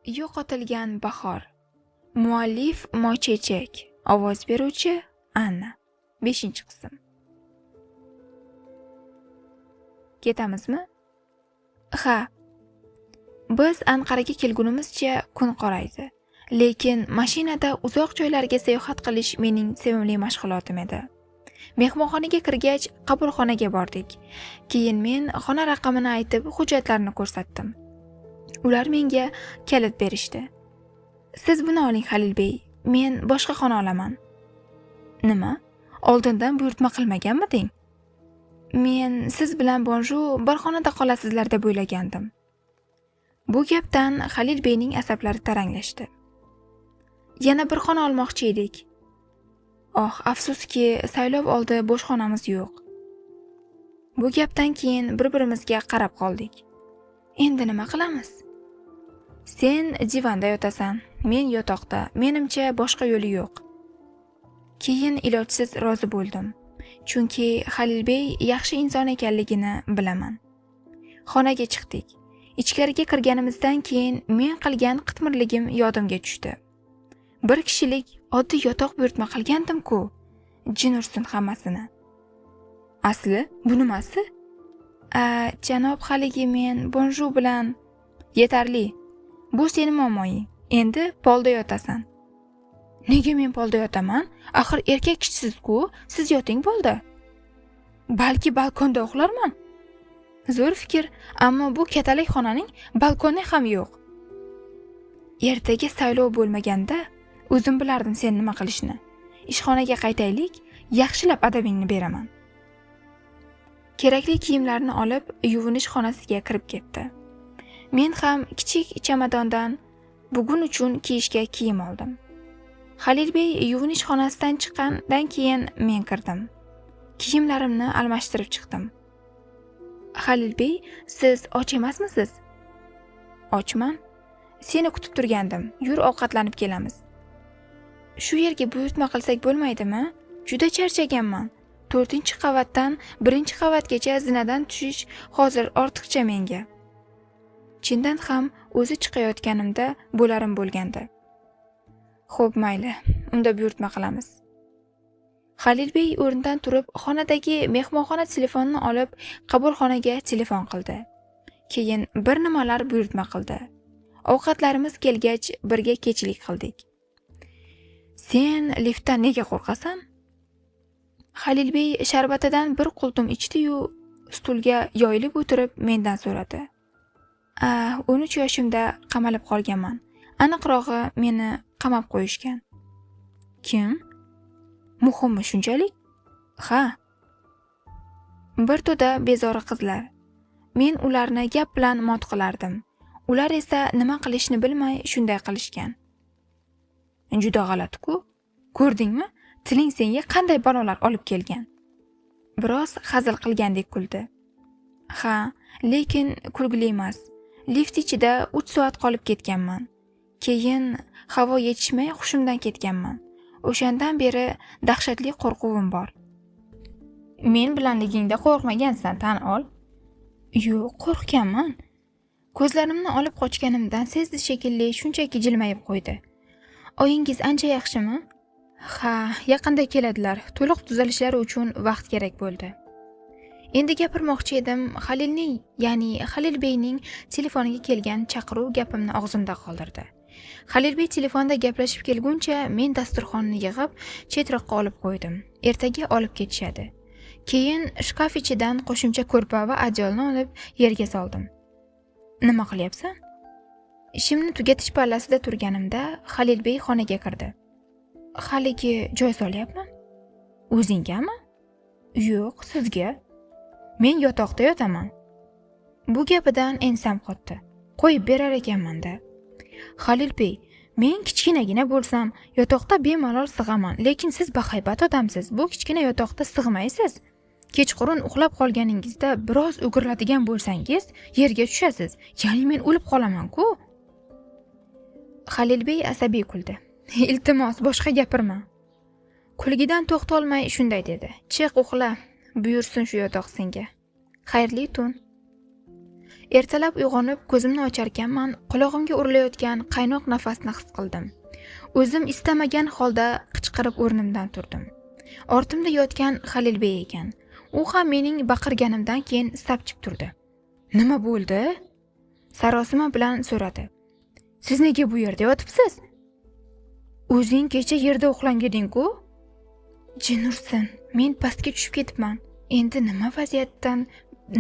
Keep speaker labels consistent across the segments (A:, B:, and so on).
A: Yo'qotilgan bahor. Muallif Mochechek. Ovoz beruvchi Anna. 5-qism. Ketamizmi? Ha. Biz Anqaraga kelgunimizcha kun qoraydi. Lekin mashinada uzoq joylarga sayohat qilish mening sevimli mashg'ulotim edi. Mehmonxonaga kirgach, qabulxonaga bordik. Keyin men xona raqamini aytib, hujjatlarni ko'rsatdim. Ular menga kalit berishdi. Siz buni oling Halil bey, men boshqa xona olaman. Nima? Oldindan buyurtma qilmaganmiding? Men siz bilan bonjour bir xonada qolasizlar deb o'ylagandim. Bu gapdan Halil beyning asablari taranglashdi. Yana bir xona olmoqchi edik. Oh, afsuski, saylov oldi bo'sh xonamiz yo'q. Bu gapdan keyin bir-birimizga qarab qoldik. Endi nima qilamiz? Sen divanda yotasan, men yotoqda. Menimcha boshqa yo'li yo'q. Keyin ilojsiz rozi bo'ldim. Chunki Halil bey yaxshi inson ekanligini bilaman. Xonaga chiqdik. Ichkariga kirganimizdan keyin men qilgan qitmirligim yodimga tushdi. Bir kishilik oddiy yotoq buyurtma qilgandim-ku. Jin ursin hammasini. Asli bu nimasi? Janob haligi men bonjour bilan yetarli. Bu seni muammoying. Endi polda yotasan. Nega men polda yotaman? Axir erkak kishisiz-ku, siz yoting polda. Balki balkonda uxlarman. Zo'r fikr, ammo bu katalik xonaning balkoni ham yo'q. Ertaga saylov bo'lmaganda o'zim bilardim sen nima qilishni. Ishxonaga qaytaylik, yaxshilab adabingni beraman. Kerakli kiyimlarni olib yuvinish xonasiga kirib ketdi. Men ham kichik chamadondan bugun uchun kiyishga kiyim oldim. Halil bey yuvinish xonasidan chiqqandan keyin men kirdim. Kiyimlarimni almashtirib chiqdim. Halil bey, siz och emasmisiz? Ochman. Seni kutib turgandim. Yur ovqatlanib kelamiz. Shu yerga buyurtma qilsak bo'lmaydimi? Juda charchaganman. 4-qavatdan 1-qavatgacha zinadan tushish hozir ortiqcha menga. Chindan ham o'zi chiqayotganimda bo'larim bo'lgandi. Xo'p, mayli. Unda buyurtma qilamiz. Halil bey o'rnidan turib, xonadagi mehmonxona telefonini olib, qabulxonaga telefon qildi. Keyin bir nimalar buyurtma qildi. Ovqatlarimiz kelgach, birga kechlik qildik. Sen liftdan nega qo'rqasan? Halil bey sharbatidan bir qultum ichdi-yu, stulga yoyilib o'tirib mendan so'radi. 13 yoshimda qamalib qolganman. Aniqrog'i meni qamab qo'yishgan. Kim? Muhimmi shunchalik? Ha. Bir to'da bezori qizlar. Men ularni gap bilan mot qilardim. Ular esa nima qilishni bilmay shunday qilishgan. Juda g'alati-ku. Ko'rdingmi? Tiling senga qanday balolar olib kelgan? Biroz hazil qilgandek kuldi. Ha, lekin kulgili emas. Lift ichida 3 soat qolib ketganman. Keyin havo yetishmay hushimdan ketganman. O'shandan beri dahshatli qo'rquvim bor. Men bilanligingda qo'rqmagansan, tan ol. Yo'q, qo'rqganman. Ko'zlarimni olib qochganimdan sezdi shekilli, shunchaki jilmayib qo'ydi. Oyingiz ancha yaxshimi? Ha, yaqinda keladilar. To'liq tuzalishlari uchun vaqt kerak bo'ldi. Endi gapirmoqchi edim, Halil beyning telefoniga kelgan chaqiruv gapimni og'zimda qoldirdi. Halil bey telefonda gaplashib kelguncha men dasturxonni yig'ib, chetroqqa olib qo'ydim. Ertaga olib ketishadi. Keyin shkaf ichidan qo'shimcha ko'rpa va adyolni olib yerga soldim. Nima qilyapsan? Ishimni tugatish pallasida turganimda Halil bey xonaga kirdi. Haligi joy solyapman. O'zingami? Yo'q, sizga. Men yotoqda yotaman. Bu gapidan ensam qotdi. Qo'yib berar ekanman-da. Halil bey, men kichkinagina bo'lsam, yotoqda bemalol sig'aman, lekin siz bahaybat odamsiz. Bu kichkina yotoqda sig'maysiz. Kechqurun uxlab qolganingizda biroz o'giriladigan bo'lsangiz, yerga tushasiz. Ya'ni men o'lib qolaman-ku. Halil bey asabiy kuldi. Iltimos, boshqa gapirma. Kulgidan to'xtolmay shunday dedi. Chiq uxla, buyursin shu yotoq senga. Xayrli tun. Ertalab uyg'onib ko'zimni ocharkanman, qulog'imga urilayotgan qaynoq nafasni his qildim. O'zim istamagan holda qichqirib o'rnimdan turdim. Ortimda yotgan Halilbey ekan. U ham mening baqirganimdan keyin sapchib turdi. "Nima bo'ldi?" sarosima bilan so'radi. "Siz nega bu yerda yotibsiz? O'zing kecha yerda uxlang eding-ku?" Jin ursin, men pastga tushib ketibman. Endi nima vaziyatdan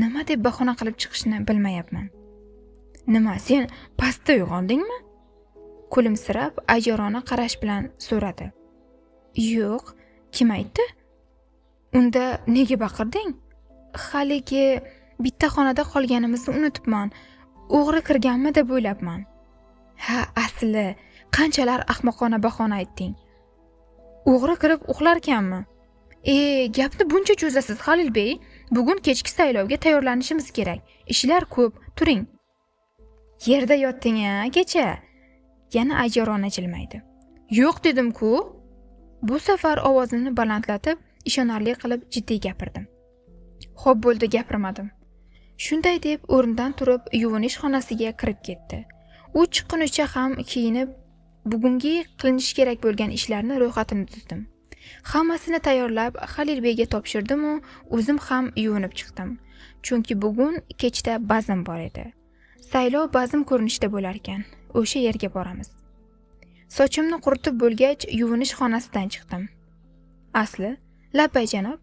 A: nima deb bahona qilib chiqishni bilmayapman. "Nima, sen pastda uyg'ondingmi?" Kulimsirab, ajorona qarash bilan so'radi. "Yo'q, kim aytdi?" "Unda nega baqirding?" "Haligi bitta xonada qolganimizni unutibman. O'g'ri kirganmi deb o'ylabman." "Ha, asli qanchalar ahmoqona bahona aytding. O'g'ri kirib uxlarkanmi?" Gapni buncha cho'zasiz Halilbey. Bugun kechki saylovga tayyorlanishimiz kerak. Ishlar ko'p, turing." "Yerda yotding-a kecha?" Yana ajorona jilmaydi. "Yo'q dedim-ku." Bu safar ovozimni balandlatib, ishonarli qilib jiddiy gapirdim. "Xo'p bo'ldi, gapirmadim." Shunday deb o'rnidan turib yuvinish xonasiga kirib ketdi. U chiqqunicha ham kiyinib, bugungi qilinishi kerak bo'lgan ishlarni ro'yxatini tuzdim. Hammasini tayyorlab Halilbeyga topshirdim u o'zim ham yuvinib chiqdim. Chunki bugun kechda bazm bor edi. Saylov bazm ko'rinishida bo'lar ekan. O'sha yerga boramiz. Sochimni quritib bo'lgach, yuvinish xonasidan chiqdim. "Asli, labbay janob.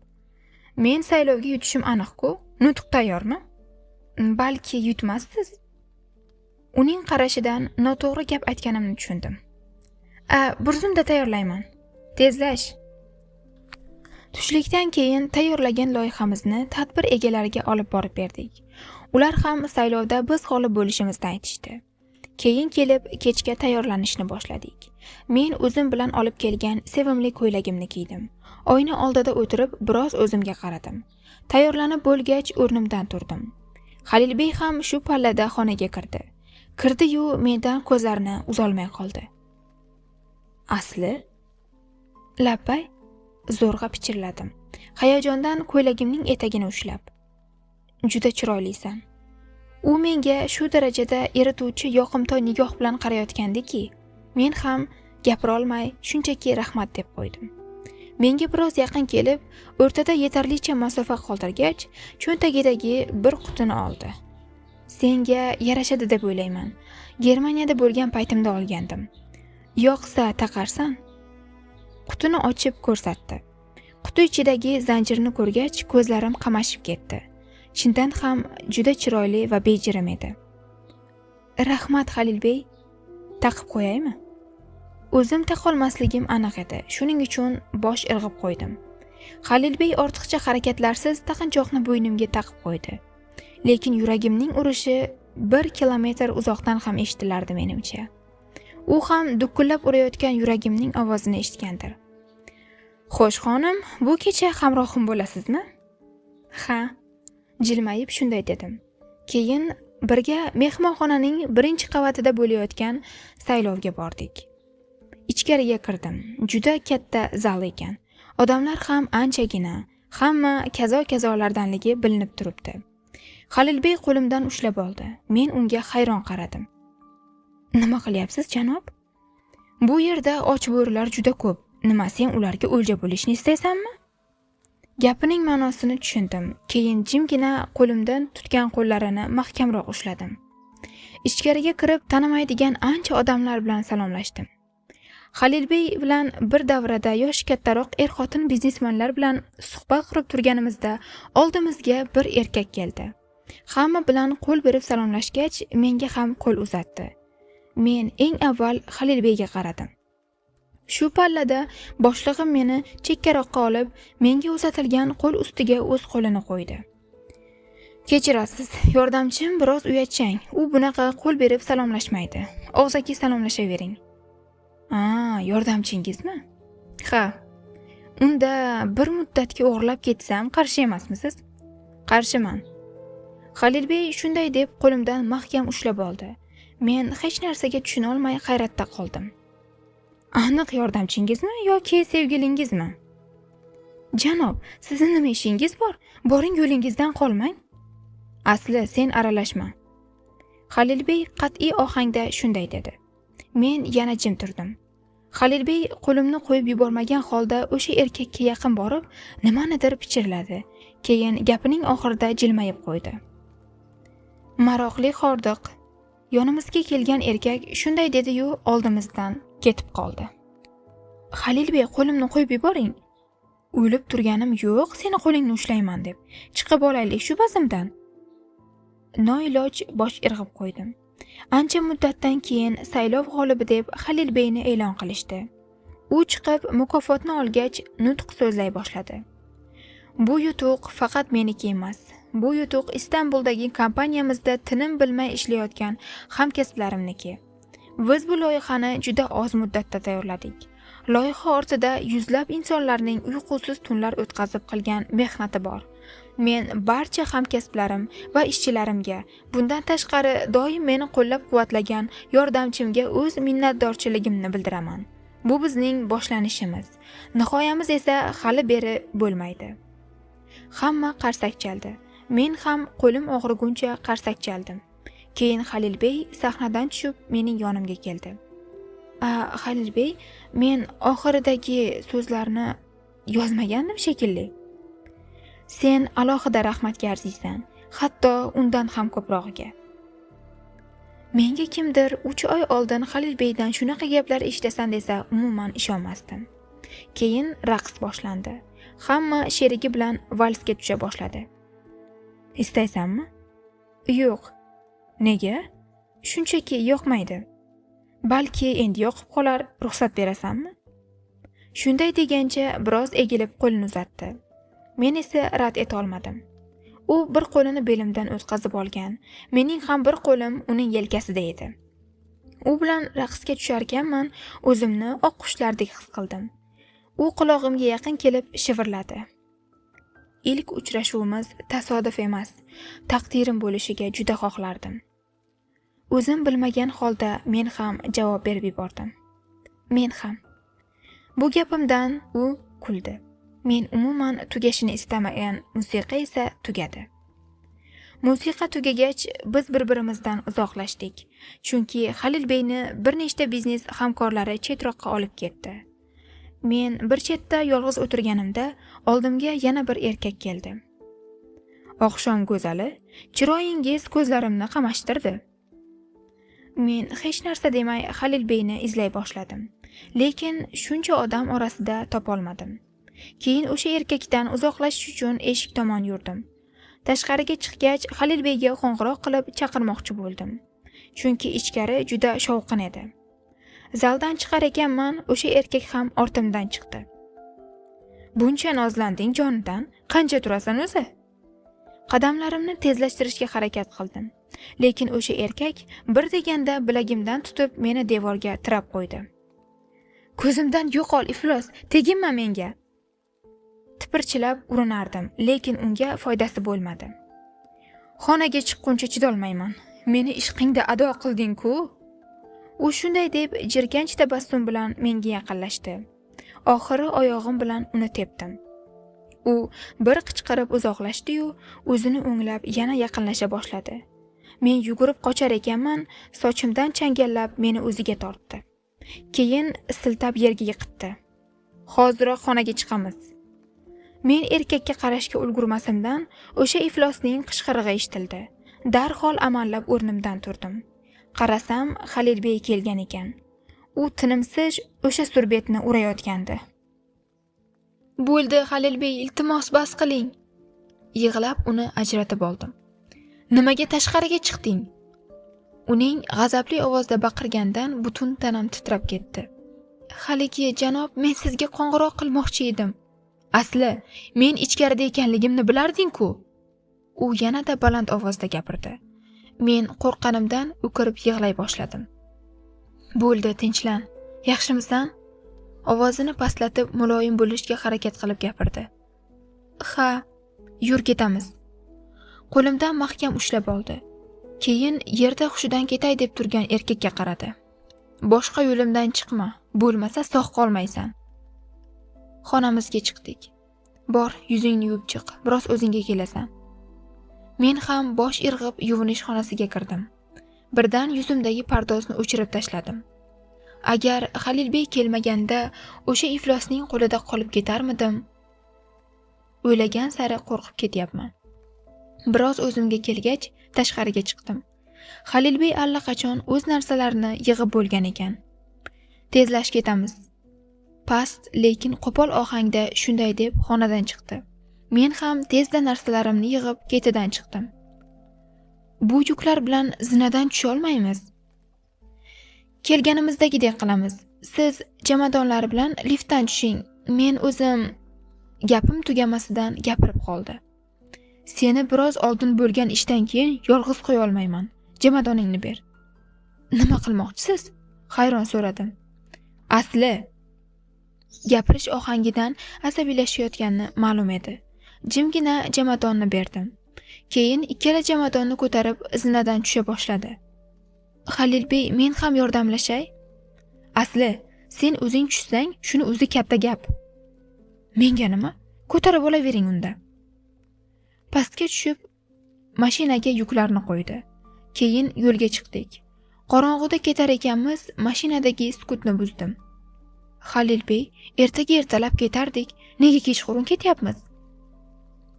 A: Men saylovga yutishim aniq-ku. Nutq tayyormi?" "Balki yutmassiz." Uning qarashidan noto'g'ri gap aytganimni tushundim. Bir zumda tayyorlayman. Tezlash." Tushlikdan keyin tayyorlagan loyihamizni tadbir egalariga olib borib berdik. Ular ham saylovda biz g'olib bo'lishimizni aytishdi. Keyin kelib kechga tayyorlanishni boshladik. Men o'zim bilan olib kelgan sevimli ko'ylagimni kiydim. Oyna oldida o'tirib biroz o'zimga qaradim. Tayyorlanib bo'lgach o'rnimdan turdim. Halilbey ham shu pallada xonaga kirdi. Kirdi-yu mendan ko'zlarini uzolmay qoldi. "Asli?" "Labbay?" Zo'rg'a pichirladim. Hayajondan ko'ylagimning etagini ushlab. "Juda chiroylisan." U menga shu darajada erituvchi yoqimtoy nigoh bilan qarayotgandiki, men ham gapira olmay shunchaki rahmat deb qo'ydim. Menga biroz yaqin kelib, o'rtada yetarlicha masofa qoldirgach, cho'ntagidagi bir qutini oldi. "Senga yarashadi deb o'ylayman. Germaniyada bo'lgan paytimda olgandim. Yoqsa taqarsan?" Qutini ochib ko'rsatdi. Quti ichidagi zanjirni ko'rgach, ko'zlarim qamashib ketdi. Chindan ham juda chiroyli va bejirim edi. "Rahmat Halilbey, taqib qo'yaymi?" O'zim taqolmasligim aniq edi. Shuning uchun bosh irg'ib qo'ydim. Halilbey ortiqcha harakatlarsiz taqinchoqni bo'ynimga taqib qo'ydi. Lekin yuragimning urishi 1 kilometr uzoqdan ham eshitilardi menimcha. U ham dukullab urayotgan yuragimning ovozini eshitgandir. "Xo'sh xonim, bu kecha hamrohim bo'lasizmi?" "Ha." Jilmayib shunday dedim. Keyin birga mehmonxonaning 1-qavatida bo'layotgan saylovga bordik. Ichkariga kirdim. Juda katta zal ekan. Odamlar ham anchagina, hamma kazo-kazolardanligi bilinib turibdi. Halilbey qo'limdan ushlab oldi. Men unga hayron qaradim. "Nima qilyapsiz, janob? Bu yerda och bo'rilar juda ko'p. Nima, sen ularga o'lja bo'lishni istaysanmi?" Gapining ma'nosini tushundim. Keyin jimgina qo'limdan tutgan qo'llarini mahkamroq ushladim. Ichkariga kirib, tanimaydigan ancha odamlar bilan salomlashdim. Halilbey bilan bir davrada yoshi kattaroq er-xotin biznesmenlar bilan suhbat qurib turganimizda oldimizga bir erkak keldi. Hamma bilan qo'l berib salomlashgach, menga ham qo'l uzatdi. Men eng avval Halilbeyga qaradim. Shu pallada boshlig'im meni chekkaroqqa olib, menga uzatilgan qo'l ustiga o'z qo'lini qo'ydi. "Kechirasiz, yordamchim biroz uyatchang. U bunaqa qo'l berib salomlashmaydi. Og'zaki salomlashavering." Yordamchingizmi? "Ha. Unda bir muddatga o'g'irlab ketsam qarshi emasmisiz?" "Qarshiman." Halilbey shunday deb qo'limdan mahkam ushlab oldi. Men hech narsaga tushuna olmay hayratda qoldim. "Aniq yordamchingizmi yoki sevgilingizmi?" "Janob, sizning nima ishingiz bor? Boring yo'lingizdan qolmang." "Asli sen aralashma. Halilbey qat'iy ohangda shunday dedi. Men yana jim turdim. Halilbey qo'limni qo'yib yubormagan holda o'sha erkakka yaqin borib, nimanidir pichirladi. Keyin gapining oxirida jilmayib qo'ydi. Maroqli hordiq. Yonimizga kelgan erkak shunday dedi-yu, oldimizdan ketib qoldi. Halilbey, qo'limni qo'yib yuboring. O'lib turganim yo'q, seni qo'lingni ushlayman deb. Chiqib olaylik shu bazimdan. Noiloj bosh irg'ib qo'ydim. Ancha muddatdan keyin saylov g'olibi deb Halilbeyni e'lon qilishdi. U chiqib mukofotni olgach nutq so'zlay boshladi. Bu yutuq faqat meniki emas. Bu yutuq Istanbuldagi kompaniyamizda tinim bilmay ishlayotgan hamkasblarimniki. Biz bu loyihani juda oz muddatda tayyorladik. Loyiha ortida yuzlab insonlarning uyqusiz tunlar o'tkazib qilgan mehnati bor. Men barcha hamkasblarim va ishchilarimga, bundan tashqari doim meni qo'llab-quvvatlagan yordamchimga o'z minnatdorchiligimni bildiraman. Bu bizning boshlanishimiz. Nihoyamiz esa hali beri bo'lmaydi. Hamma qarsak chaldi. Men ham qo'lim og'riguncha qarsak chaldim. Keyin Halilbey sahnadan tushib mening yonimga keldi. Halilbey, men oxiridagi so'zlarni yozmagandim shekilli. Sen alohida rahmatga arziysan, hatto undan ham ko'prog'iga. Menga kimdir 3 oy oldin Halilbeydan shunaqa gaplar eshitasan desa, umuman ishonmasdim. Keyin raqs boshlandi. Hamma sherigi bilan valsga tusha boshladi. Istaysanmi? Yo'q. Nega? Shunchaki yoqmaydi. Balki endi yoqib qolar, ruxsat berasanmi? Shunday degancha biroz egilib qo'lini uzatdi. Men esa rad eta olmadim. U bir qo'lini belimdan o'tkazib olgan, mening ham bir qo'lim uning yelkasida edi. U bilan raqsga tusharkanman, o'zimni oq qushlardek his qildim. U qulog'imga yaqin kelib shivirladi. Ilk uchrashuvimiz tasodif emas, taqdirim bo'lishiga juda xohlardim. O'zim bilmagan holda men ham javob berib yubordim. Men ham. Bu gapimdan u kuldi. Men umuman tugashini istamagan musiqa esa tugadi. Musiqa tugagach biz bir-birimizdan uzoqlashdik. Chunki Halilbeyni bir nechta biznes hamkorlari chetroqqa olib ketdi. Men bir chetda yolg'iz o'tirganimda oldimga yana bir erkak keldi. Oqshom go'zali, chiroyingiz ko'zlarimni qamashtirdi. Men hech narsa demay Halilbeyni izlay boshladim. Lekin shuncha odam orasida topolmadim. Keyin o'sha erkakdan uzoqlashish uchun eshik tomon yurdim. Tashqariga chiqgach Halilbeyga qo'ng'iroq qilib chaqirmoqchi bo'ldim. Chunki ichkari juda shovqin edi. Zaldan chiqar ekanman, o'sha erkak ham ortimdan chiqdi. Buncha nozlanding jonidan, qancha turasan o'zi? Qadamlarimni tezlashtirishga harakat qildim. Lekin o'sha erkak bir deganda bilagimdan tutib meni devorga tirab qo'ydi. Ko'zimdan yo'qol iflos, teginma menga. Tipirchilab urinardim, lekin unga foydasi bo'lmadi. Xonaga chiqquncha chidolmayman. Meni ishqingda ado qilding-ku. U shunday deb jirkanch tabassum bilan menga yaqinlashdi. Oxiri oyog'im bilan uni tepdim. U bir qichqirib uzoqlashdi-yu, o'zini o'nglab yana yaqinlasha boshladi. Men yugurib qochar ekanman, sochimdan changallab meni o'ziga tortdi. Keyin siltab yerga yiqitdi. Hoziroq xonaga chiqamiz. Men erkakka qarashga ulgurmasimdan o'sha iflosning qichqirig'i eshitildi. Darhol amallab o'rnimdan turdim. Qarasam, Halilbey kelgan ekan. U tinimsiz o'sha surbetni urayotgandi. Bo'ldi, Halilbey, iltimos bas qiling. Yig'lab uni ajratib oldim. Nimaga tashqariga chiqding? Uning g'azabli ovozda baqirgandan butun tanam titrab ketdi. Haligi janob, men sizga qo'ng'iroq qilmoqchi edim. Asli, men ichkarida ekanligimni bilarding-ku. U yanada baland ovozda gapirdi. Men qo'rqqanimdan o'kirib yig'lay boshladim. Bo'ldi, tinchlan. Yaxshimisan? Ovozini pastlatib muloyim bo'lishga harakat qilib gapirdi. Ha, yur ketamiz. Qo'limdan mahkam ushlab oldi. Keyin yerda hushidan ketay deb turgan erkakka qaradi. Boshqa yo'limdan chiqma, bo'lmasa sog' qolmaysan. Xonamizga chiqdik. Bor, yuzingni yuvib chiq, biroz o'zingga kelasan. Men ham bosh irg'ib yuvinish xonasiga kirdim. Birdan yuzimdagi pardozni o'chirib tashladim. Agar Halilbey kelmaganda o'sha iflosning qo'lida qolib ketarmidim? O'ylagan sari qo'rqib ketyapman. Biroz o'zimga kelgach, tashqariga chiqdim. Halilbey allaqachon o'z narsalarini yig'ib bo'lgan ekan. Tezlash ketamiz. Past, lekin qo'pol ohangda shunday deb xonadan chiqdi. Men ham tezda narsalarimni yig'ib ketidan chiqdim. Bu yuklar bilan zinadan tusha olmaymiz. Kelganimizdagidek qilamiz. Siz chamadonlar bilan liftdan tushing. Men o'zim gapim tugamasidan gapirib qoldi. Seni biroz oldin bo'lgan ishdan keyin yolg'iz qo'ya olmayman. Chamadoningni ber. Nima qilmoqchisiz? Hayron so'radim. Asli gapirish ohangidan asabiylashayotgani ma'lum edi. Jimgina chamadonni berdim. Keyin ikkala chamadonni ko'tarib zinadan tusha boshladi. Halilbey, men ham yordamlashay? Asli, sen o'zing tushsang, shuni o'zi katta gap. Menga nima? Ko'tarib olavering unda. Pastga tushib, mashinaga yuklarni qo'ydi. Keyin yo'lga chiqdik. Qorong'uda ketar ekanmiz, mashinadagi sukutni buzdim. Halilbey, ertaga ertalab ketardik, nega kechqurun ketyapmiz?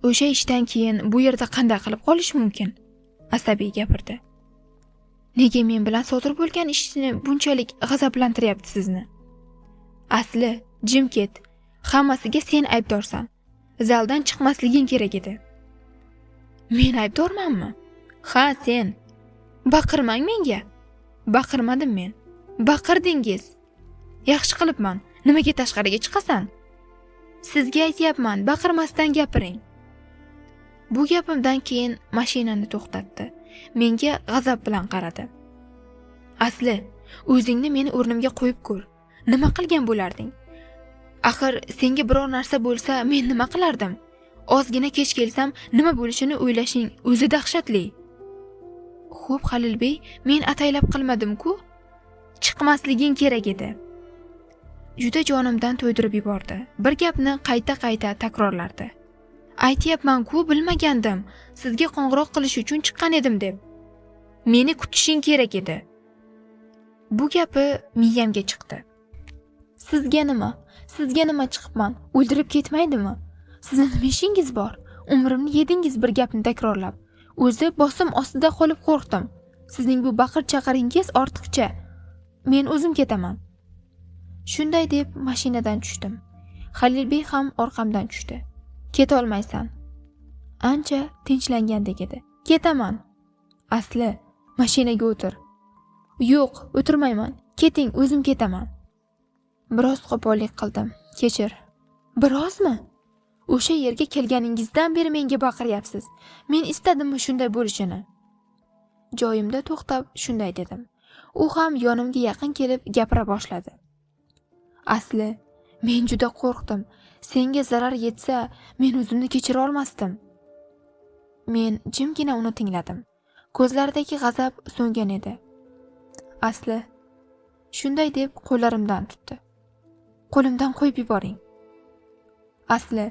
A: O'sha ishdan keyin bu yerda qanday qilib qolish mumkin? Asabiy gapirdi. Nega men bilan sodir bo'lgan ishni bunchalik g'azablantiryapti sizni? Asli, jim ket. Hammasiga sen aybdorsan. Zaldan chiqmasliging kerak edi. Men aybdormanmi? Ha, sen. Baqirmang menga. Baqirmadim men. Baqirdingiz. Yaxshi qilibman. Nimaga tashqariga chiqasan? Sizga aytyapman, baqirmasdan gapiring. Bu gapimdan keyin mashinani to'xtatdi. Menga g'azab bilan qaradi. Asli, o'zingni meni o'rnimga qo'yib ko'r. Nima qilgan bo'larding? Axir senga biror narsa bo'lsa, men nima qilardim? Ozgina kech kelsam, nima bo'lishini o'ylashing o'zi dahshatli. Xo'p, Halilbey, men ataylab qilmadim-ku. Chiqmasliging kerak edi. Juda jonimdan to'ydirib yubordi. Bir gapni qayta-qayta takrorlardi. Aytayapman-ku, bilmagandim. Sizga qo'ng'iroq qilish uchun chiqqan edim deb. Meni kutishing kerak edi. Bu gapi miyamga chiqdi. Sizga nima? Sizga nima chiqibman? O'ldirib ketmaydimi? Sizning nima ishingiz bor? Umrimni yedingiz bir gapni takrorlab. O'zi bosim ostida qolib qo'rqdim. Sizning bu baqir-chaqiringiz ortiqcha. Men o'zim ketaman. Shunday deb mashinadan tushdim. Halilbey ham orqamdan tushdi. Keta olmaysan. Ancha tinchlangandek edi. Ketaman. Asli, mashinaga o'tir. Yo'q, o'tirmayman. Keting, o'zim ketaman. Biroz qo'pollik qildim. Kechir. Birozmi? O'sha yerga kelganingizdan beri menga baqiryapsiz. Men istadimmi shunday bo'lishini? Joyimda to'xtab shunday dedim. U ham yonimga yaqin kelib gapira boshladi. Asli, men juda qo'rqdim. Senga zarar yetsa, men o'zimni kechira olmasdim. Men jimgina uni tingladim. Ko'zlaridagi g'azab so'ngan edi. Asli, shunday deb qo'llarimdan tutdi. Qo'limdan qo'yib yuboring. Asli,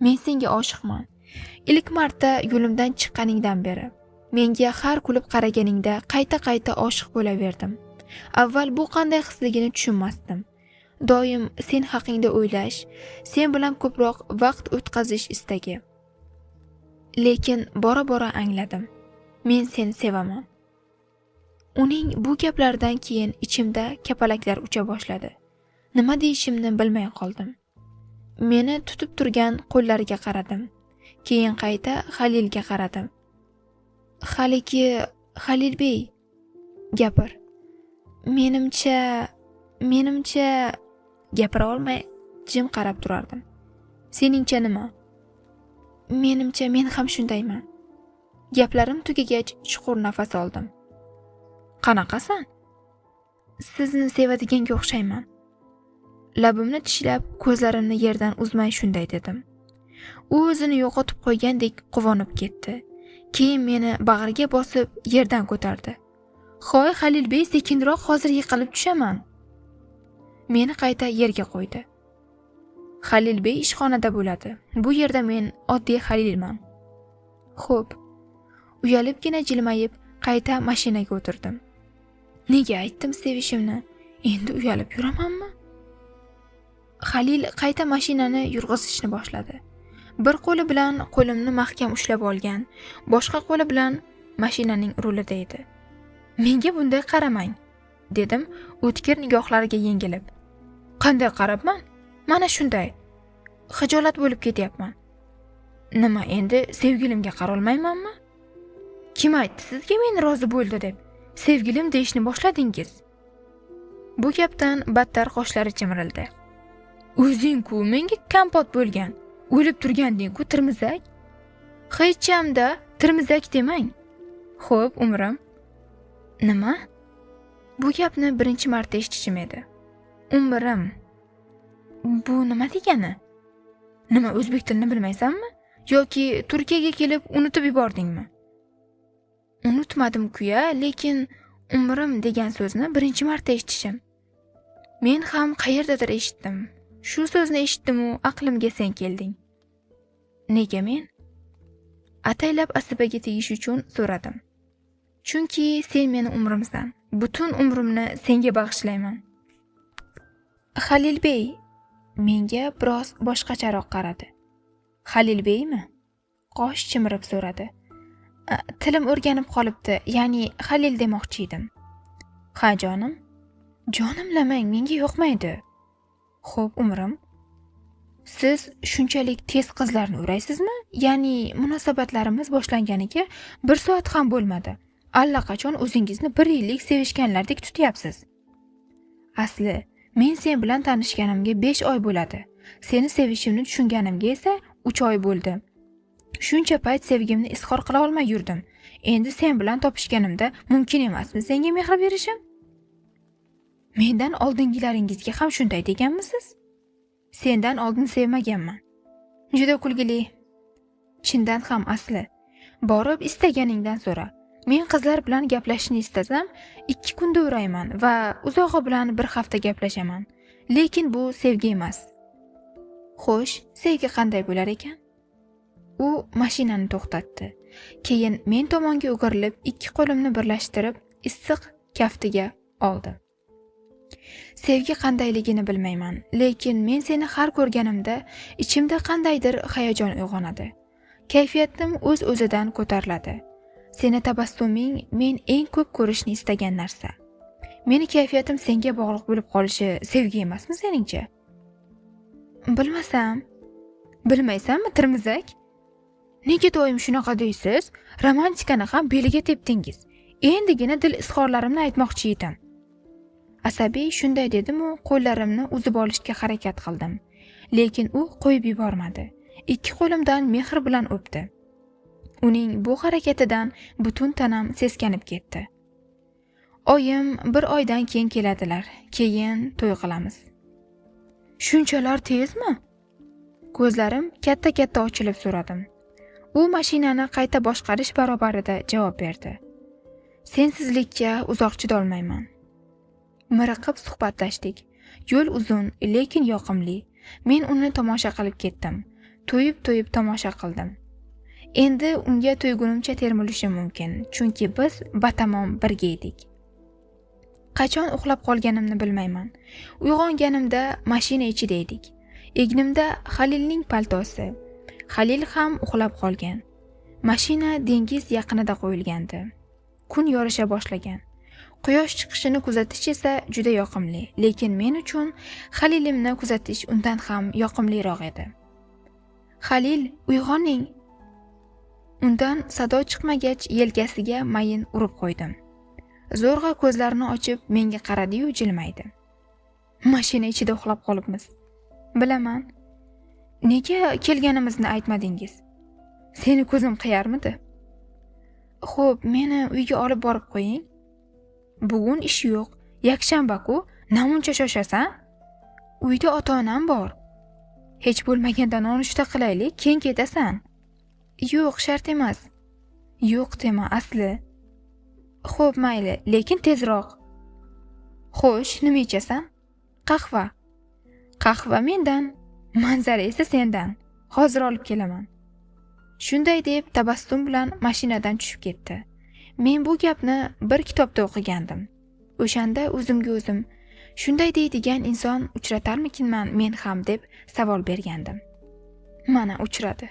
A: men senga oshiqman. Ilk marta yo'limdan chiqqaningdan beri menga har kulib qaraganingda qayta-qayta oshiq bo'laverdim. Avval bu qanday hisligini tushunmasdim. Doim sen haqingda o'ylash, sen bilan ko'proq vaqt o'tkazish istagi. Lekin bora-bora angladim. Men seni sevaman. Uning bu gaplaridan keyin ichimda kapalaklar ucha boshladi. Nima deyishimni bilmay qoldim. Meni tutib turgan qo'llariga qaradim. Keyin qayta Halilga qaradim. Halilbey, gapir. Menimcha gapira olmay jim qarab turardim. Seningcha nima? Menimcha men ham shundayman. Gaplarim tugagach chuqur nafas oldim. Qanaqasan? Sizni sevadiganga o'xshayman. Labimni tishlab, ko'zlarimni yerdan uzmay shunday dedim. U o'zini yo'qotib qo'ygandek quvonib ketdi. Keyin meni bag'riga bosib yerdan ko'tardi. "Xo'y, Halilbey, sekinroq, hozir yiqilib tushaman." Meni qayta yerga qo'ydi. Halilbey ishxonada bo'ladi. Bu yerda men oddiy Halilman. Xo'p. Uyalibgina jilmayib qayta mashinaga o'tirdim. Nega aytdim sevishimni? Endi uyalib yuramanmi? Halil qayta mashinani yurg'izishni boshladi. Bir qo'li bilan qo'limni mahkam ushlab olgan, boshqa qo'li bilan mashinaning rulida edi. Menga bunday qaramang, dedim o'tkir nigohlariga yengilib. Qanday qarabman? Mana shunday. Xijolat bo'lib ketyapman. Nima endi sevgilimga qarolmaymanmi? Kim aytdi sizga men rozi bo'ldi deb? Sevgilim deyishni boshladingiz. Bu gapdan battar qoshlari chimirildi. O'zing-ku menga kompot bo'lgan, o'lib turganding-ku tirmizak. Hecham-da tirmizak demang. Xo'p, umrim. Nima? Bu gapni birinchi marta eshitishim edi. Umrim. Bu nima degani? Nima, o'zbek tilini bilmaysanmi? Yoki Turkiyaga kelib unutib yubordingmi? Unutmadim-ku-ya, lekin umrim degan so'zni birinchi marta eshitishim. Men ham qayerdadir eshitdim. Shu so'zni eshitdim-u, aqlimga sen kelding. Nega men? Ataylab asabaga tegish uchun so'radim. Chunki sen meni umrimsan. Butun umrimni senga bag'ishlayman. Halilbey menga biroz boshqacharoq qaradi. Halilbeymi? Qosh chimirib so'radi. Tilim o'rganib qolibdi, ya'ni Halil demoqchi edim. Ha jonim. Jonimlamang, menga yoqmaydi. Xo'p, umrim. Siz shunchalik tez qizlarni uraysizmi? Ya'ni munosabatlarimiz boshlanganiga 1 soat ham bo'lmadi. Allaqachon o'zingizni 1 yillik sevishganlardek tutyapsiz. Asli, men sen bilan tanishganimga 5 oy bo'ladi. Seni sevishimni tushunganimga esa 3 oy bo'ldi. Shuncha payt sevgimni izhor qila olmay yurdim. Endi sen bilan topishganimda mumkin emasmi senga mehr berishim? Mendan oldingilaringizga ham shunday deganmisiz? Sendan oldin sevmaganman. Juda kulgili. Chindan ham asli. Borib istaganingdan so'ra. Men qizlar bilan gaplashishni istasam, 2 kunda urayman va uzog'i bilan 1 hafta gaplashaman. Lekin bu sevgi emas. Xo'sh, sevgi qanday bo'lar ekan? U mashinani to'xtatdi. Keyin men tomonga o'girilib, 2 qo'limni birlashtirib, issiq kaftiga oldi. Sevgi qandayligini bilmayman, lekin men seni har ko'rganimda ichimda qandaydir hayajon uyg'onadi. Kayfiyatim o'z-o'zidan ko'tariladi. Seni tabassuming men eng ko'p ko'rishni istagan narsa. Meni kayfiyatim senga bog'liq bo'lib qolishi sevgi emasmi seningcha? Bilmasam. Bilmaysanmi, tirmizak? Nega doim shunaqa deysiz? Romantikani ham beliga tepdingiz. Endigina dil izhorlarimni aytmoqchi edim. Asabiy shunday dedim-u, qo'llarimni uzib olishga harakat qildim. Lekin u qo'yib yubormadi. 2 qo'limdan mehr bilan o'pdi. Uning bu harakatidan butun tanam seskanib ketdi. Oyim 1 oydan keyin keladilar. Keyin to'y qilamiz. Shunchalar tezmi? Ko'zlarim katta-katta ochilib so'radim. U mashinani qayta boshqarish barobarida javob berdi. Sensizlikka uzoq chidolmayman. Miriqib suhbatlashdik. Yo'l uzun, lekin yoqimli. Men uni tomosha qilib ketdim. To'yib tomosha qildim. Endi unga to'ygunimcha termilishim mumkin, chunki biz batamom birga edik. Qachon uxlab qolganimni bilmayman. Uyg'onganimda mashina ichida edik. Egnimda Halilning paltosi. Halil ham uxlab qolgan. Mashina dengiz yaqinida qo'yilgandi. Kun yorisha boshlagan. Quyosh chiqishini kuzatish esa juda yoqimli, lekin men uchun Halilimni kuzatish undan ham yoqimliroq edi. Halil, uyg'oning. Undan sado chiqmagach yelkasiga mayin urib qo'ydim. Zo'rg'a ko'zlarini ochib menga qaradi-yu jilmaydi. Mashina ichida uxlab qolibmiz. Bilaman. Nega kelganimizni aytmadingiz? Seni ko'zim qiyarmidi? Xo'p, meni uyga olib borib qo'ying. Bugun ish yo'q, yakshanba-ku, namuncha shoshasan? Uyda ota-onam bor. Hech bo'lmaganda nonushta qilaylik, keyin ketasan. Yo'q, shart emas. Yo'q dema, asli. Xo'p, mayli, lekin tezroq. Xo'sh, nima ichasan? Qahva. Qahva mendan, manzara esa sendan. Hozir olib kelaman. Shunday deb tabassum bilan mashinadan tushib ketdi. Men bu gapni bir kitobda o'qigandim. O'shanda o'zimga o'zim shunday deydigan inson uchratarmikinman men ham deb savol bergandim. Mana uchradi.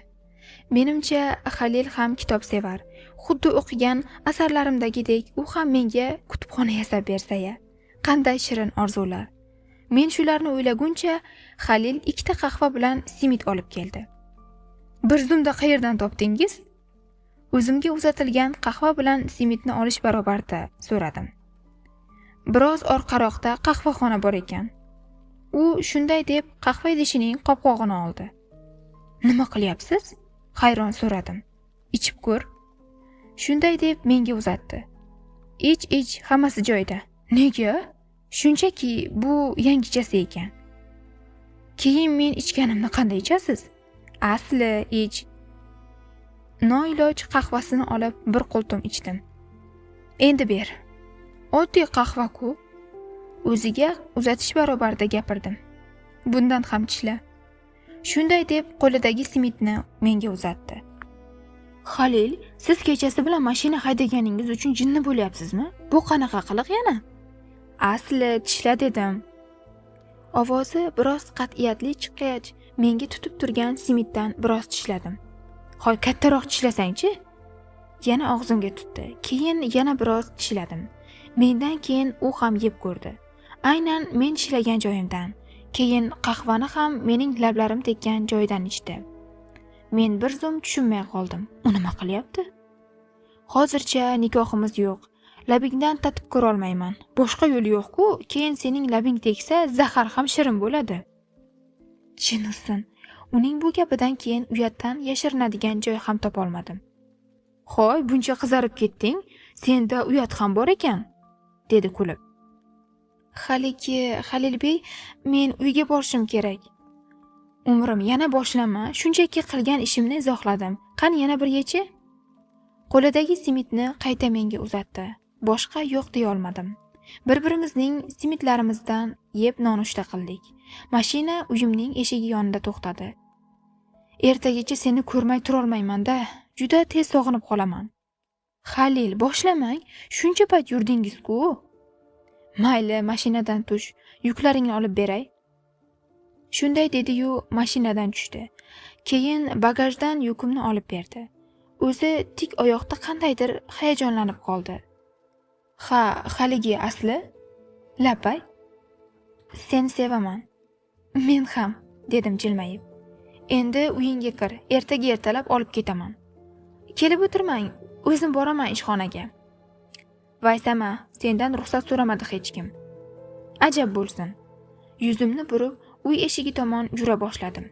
A: Menimcha Halil ham kitob sevar. Xuddi o'qigan asarlarimdagidek u ham menga kutubxona yasab bersa-ya. Qanday shirin orzular. Men shularni o'ylaguncha Halil 2 ta qahva bilan simit olib keldi. Bir zumda qayerdan topdingiz? O'zimga uzatilgan qahva bilan simitni olish barobarda so'radim. Biroz orqaroqda qahvaxona bor ekan. U shunday deb qahva idishining qopqog'ini oldi. Nima qilyapsiz? Hayron so'radim. Ichib ko'r. Shunday deb menga uzatdi. Ich, hammasi joyida. Nega? Shunchaki bu yangichasi ekan. Keyin men ichganimni qanday ichasiz? Asli ich. Noiloj qahvasini olib bir qultum ichdim. Endi ber. Oddiy qahva-ku. O'ziga uzatish barobarida gapirdim. Bundan ham tishla. Shunday deb qo'lidagi simitni menga uzatdi. Halil, siz kechasi bilan mashina haydaganingiz uchun jinni bo'lyapsizmi? Bu qanaqa qiliq yana? Asli tishla dedim. Ovozi biroz qat'iyatli chiqqach, menga tutib turgan simitdan biroz tishladim. Hoy, kattaroq tishlasang-chi? Yana og'zimga tutdi. Keyin yana biroz tishladim. Mendan keyin u ham yeb ko'rdi. Aynan men tishlagan joyimdan. Keyin qahvani ham mening lablarim tekkan joydan ichdi. Men bir zum tushunmay qoldim. U nima qilyapti? Hozircha nikohimiz yo'q. Labingdan tatib ko'ra olmayman. Boshqa yo'l yo'q-ku, keyin sening labing teksa, zahar ham shirin bo'ladi. Jin ursin. Uning bu gapidan keyin uyatdan yashirinadigan joy ham topa olmadim. Xo'y, buncha qizarib ketding, senda uyat ham bor ekan, dedi kulib. Halilbey, men uyga borishim kerak. Umrim yana boshlama, shunchaki qilgan ishimni izohladim. Qani yana bir yechi? Qo'lidagi simitni qayta menga uzatdi. Boshqa yo'q deya olmadim. Bir-birimizning simitlarimizdan yeb nonushta qildik. Mashina uyimning eshigi yonida to'xtadi. Ertagacha seni ko'rmay tura olmayman-da, juda tez sog'inib qolaman. Halil, boshlamang, shuncha payt yurdingiz-ku. Mayli, mashinadan tush, yuklaringni olib beray. Shunday dedi-yu, mashinadan tushdi. Keyin bagajdan yukimni olib berdi. O'zi tik oyoqda qandaydir hayajonlanib qoldi. Ha, haligi asli? Lapay. Seni sevaman. Men ham, dedim jilmayib. Endi uyingga kir, ertaga ertalab olib ketaman. Kelib o'tirmang, o'zim boraman ishxonaga. Vaysama, sendan ruxsat so'ramadi hech kim. Ajab bo'lsin. Yuzimni burib, uy eshigi tomon yura boshladim.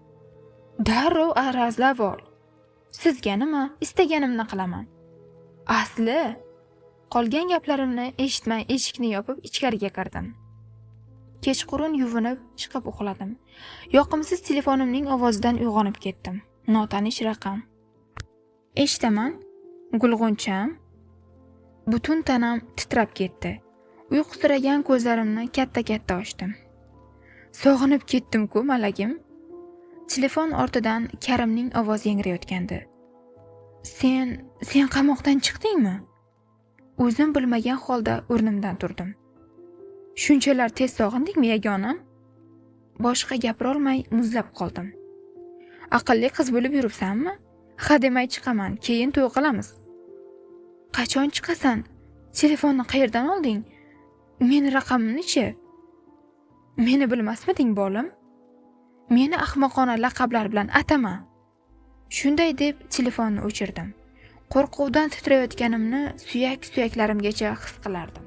A: Darrov arazlab ol. Sizga nima, istaganimni qilaman. Asli, qolgan gaplarimni eshitmay eshikni yopib ichkariga kirdim. Kechqurun yuvinib chiqib uxladim. Yoqimsiz telefonimning ovozidan uyg'onib ketdim. Notanish raqam. Eshitaman. Gulg'uncham. Butun tanam titrab ketdi. Uyqusiragan ko'zlarimni katta-katta ochdim. Sog'inib ketdim-ku, malagim. Telefon ortidan Karimning ovozi yangrayotgandi. Sen qamoqdan chiqdingmi? O'zim bilmagan holda o'rnimdan turdim. Shunchalar tez sog'indingmi, yagonam? Boshqa gapira olmay muzlab qoldim. Aqlli qiz bo'lib yuribsanmi? Ha demay chiqaman, keyin to'y qilamiz. Qachon chiqasan? Telefonni qayerdan olding? Meni raqamimni-chi? Meni bilmasmiding, bolam? Meni ahmoqona laqablar bilan atama. Shunday deb telefonni o'chirdim. Qo'rquvdan titrayotganimni suyak-suyaklarimgacha his qilardim.